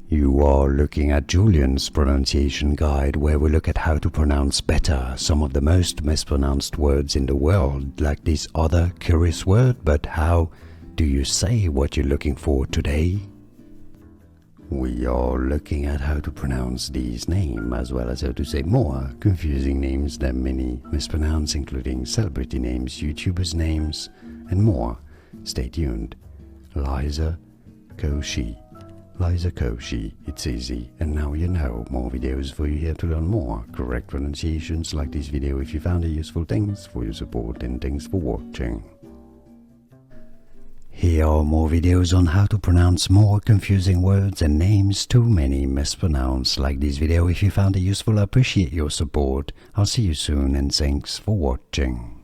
You are looking at Julian's pronunciation guide, where we look at how to pronounce better some of the most mispronounced words in the world, like this other curious word. But how do you say what you're looking for today? We are looking at how to pronounce these names, as well as how to say more confusing names that many mispronounce, including celebrity names, YouTubers' names, and more. Stay tuned. Liza Koshy. Liza Koshy, it's easy, and now you know. More videos for you here to learn more correct pronunciations. Like this video if you found it useful. Thanks for your support and thanks for watching. Here are more videos on how to pronounce more confusing words and names too many mispronounced. Like this video if you found it useful. I appreciate your support. I'll see you soon and thanks for watching.